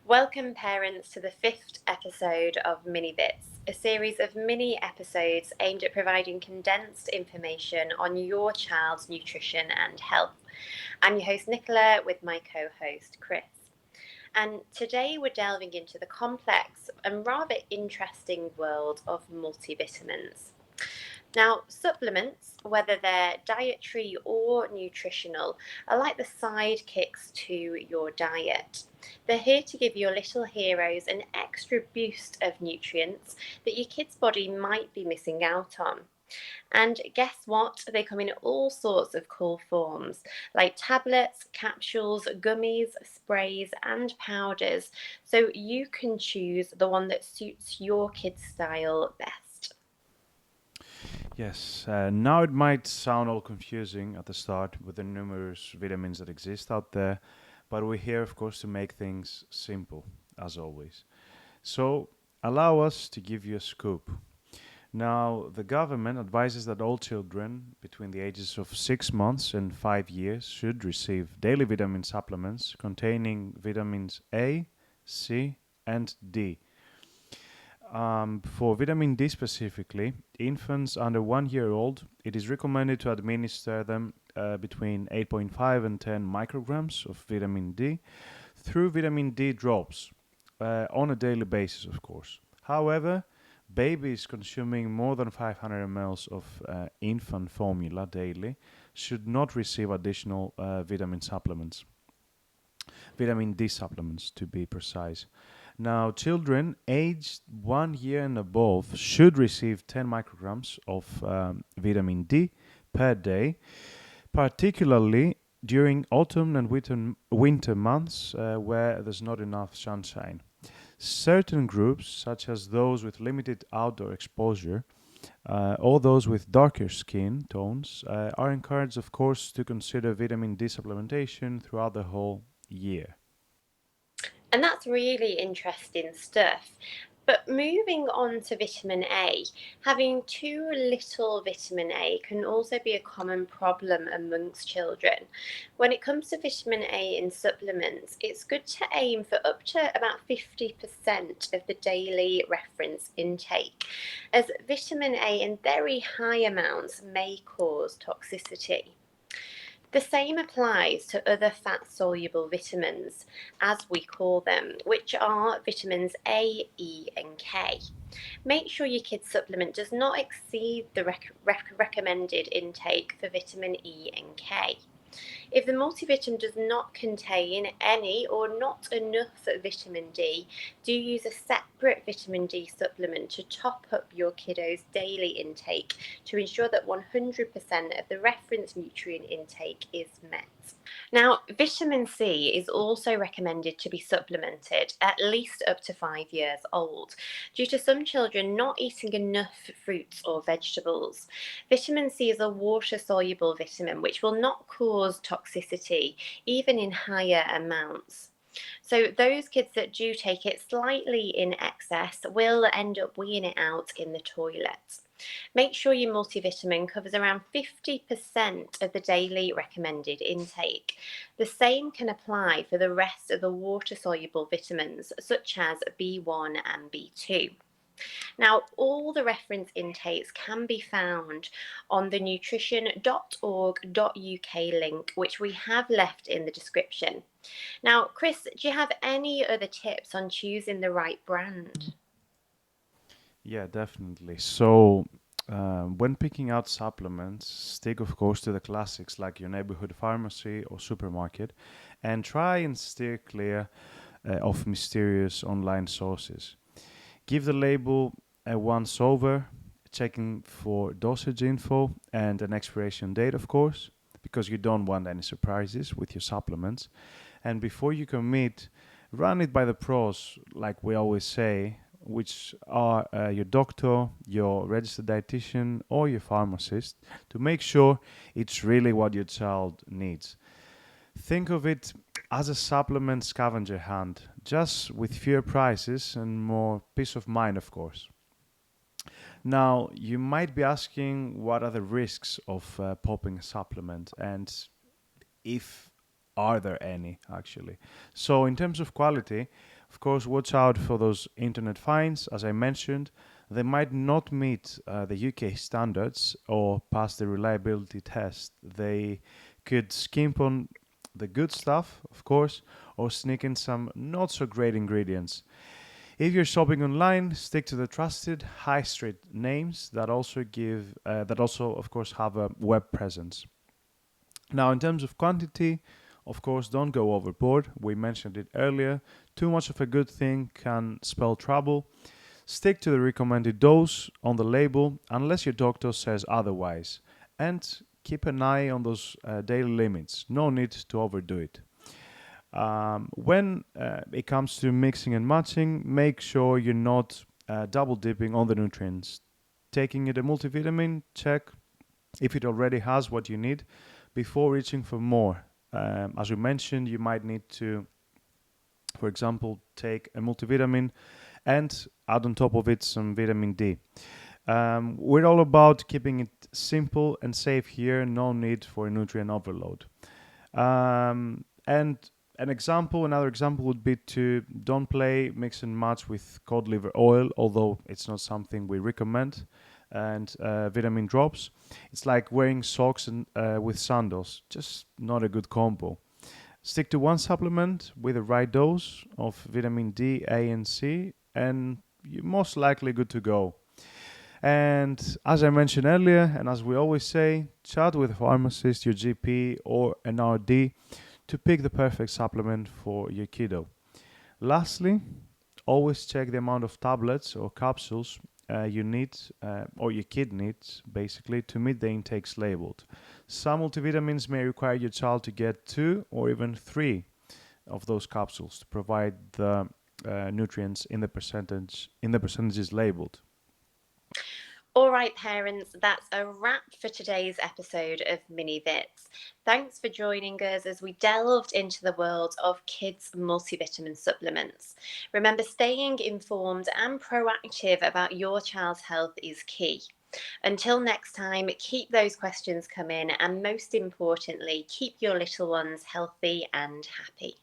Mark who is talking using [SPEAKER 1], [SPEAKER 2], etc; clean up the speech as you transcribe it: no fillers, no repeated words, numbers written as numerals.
[SPEAKER 1] Welcome, parents, to the 5th episode of MiniVits, a series of mini episodes aimed at providing condensed information on your child's nutrition and health. I'm your host, Nicola, with my co-host, Chris. And today we're delving into the complex and rather interesting world of multivitamins. Now, supplements, whether they're dietary or nutritional, are like the sidekicks to your diet. They're here to give your little heroes an extra boost of nutrients that your kid's body might be missing out on. And guess what? They come in all sorts of cool forms, like tablets, capsules, gummies, sprays, and powders, so you can choose the one that suits your kid's style best.
[SPEAKER 2] Yes, now it might sound all confusing at the start with the numerous vitamins that exist out there, but we're here, of course, to make things simple, as always. So, allow us to give you a scoop. Now, the government advises that all children between the ages of 6 months and 5 years should receive daily vitamin supplements containing vitamins A, C, and D. For vitamin D specifically, infants under 1 year old, it is recommended to administer them between 8.5 and 10 micrograms of vitamin D through vitamin D drops on a daily basis, of course. However, babies consuming more than 500 ml of infant formula daily should not receive additional vitamin D supplements to be precise. Now, children aged 1 year and above should receive 10 micrograms of vitamin D per day, particularly during autumn and winter months where there's not enough sunshine. Certain groups, such as those with limited outdoor exposure or those with darker skin tones, are encouraged, of course, to consider vitamin D supplementation throughout the whole year.
[SPEAKER 1] And that's really interesting stuff. But moving on to vitamin A, having too little vitamin A can also be a common problem amongst children. When it comes to vitamin A in supplements, it's good to aim for up to about 50% of the daily reference intake, as vitamin A in very high amounts may cause toxicity. The same applies to other fat soluble vitamins, as we call them, which are vitamins A, E, and K. Make sure your kid's supplement does not exceed the recommended intake for vitamin E and K. If the multivitamin does not contain any or not enough vitamin D, do use a separate vitamin D supplement to top up your kiddo's daily intake to ensure that 100% of the reference nutrient intake is met. Now, vitamin C is also recommended to be supplemented at least up to 5 years old, due to some children not eating enough fruits or vegetables. Vitamin C is a water soluble vitamin which will not cause toxicity, even in higher amounts. So, those kids that do take it slightly in excess will end up weeing it out in the toilet. Make sure your multivitamin covers around 50% of the daily recommended intake. The same can apply for the rest of the water soluble vitamins, such as B1 and B2. Now, all the reference intakes can be found on the nutrition.org.uk link, which we have left in the description. Now, Chris, do you have any other tips on choosing the right brand?
[SPEAKER 2] Yeah, definitely. So, when picking out supplements, stick, of course, to the classics like your neighborhood pharmacy or supermarket, and try and steer clear of mysterious online sources. Give the label a once over, checking for dosage info and an expiration date, of course, because you don't want any surprises with your supplements. And before you commit, run it by the pros, like we always say, which are your doctor, your registered dietitian, or your pharmacist, to make sure it's really what your child needs. Think of it as a supplement scavenger hunt, just with fewer prices and more peace of mind, of course. Now, you might be asking what are the risks of popping a supplement and if are there any actually. So, in terms of quality, of course, watch out for those internet fines. As I mentioned, they might not meet the UK standards or pass the reliability test. They could skimp on the good stuff, of course, or sneak in some not so great ingredients. If you're shopping online, stick to the trusted high street names that also, of course, have a web presence. Now, in terms of quantity, of course, don't go overboard. We mentioned it earlier. Too much of a good thing can spell trouble. Stick to the recommended dose on the label unless your doctor says otherwise. And keep an eye on those daily limits. No need to overdo it. When it comes to mixing and matching, make sure you're not double dipping on the nutrients. Taking it a multivitamin, check if it already has what you need before reaching for more. As we mentioned, you might need to, for example, take a multivitamin and add on top of it some vitamin D. We're all about keeping it simple and safe here, no need for nutrient overload. And another example would be to don't play mix and match with cod liver oil, although it's not something we recommend, and vitamin drops. It's like wearing socks with sandals, just not a good combo. Stick to one supplement with the right dose of vitamin D, A, and C, and you're most likely good to go. And as I mentioned earlier, and as we always say, chat with a pharmacist, your GP, or an RD to pick the perfect supplement for your kiddo. Lastly, always check the amount of tablets or capsules you need, or your kid needs, basically, to meet the intakes labeled. Some multivitamins may require your child to get 2 or even 3 of those capsules to provide the nutrients in the percentages labeled.
[SPEAKER 1] All right, parents, that's a wrap for today's episode of MiniVits. Thanks for joining us as we delved into the world of kids' multivitamin supplements. Remember, staying informed and proactive about your child's health is key. Until next time, keep those questions coming and most importantly, keep your little ones healthy and happy.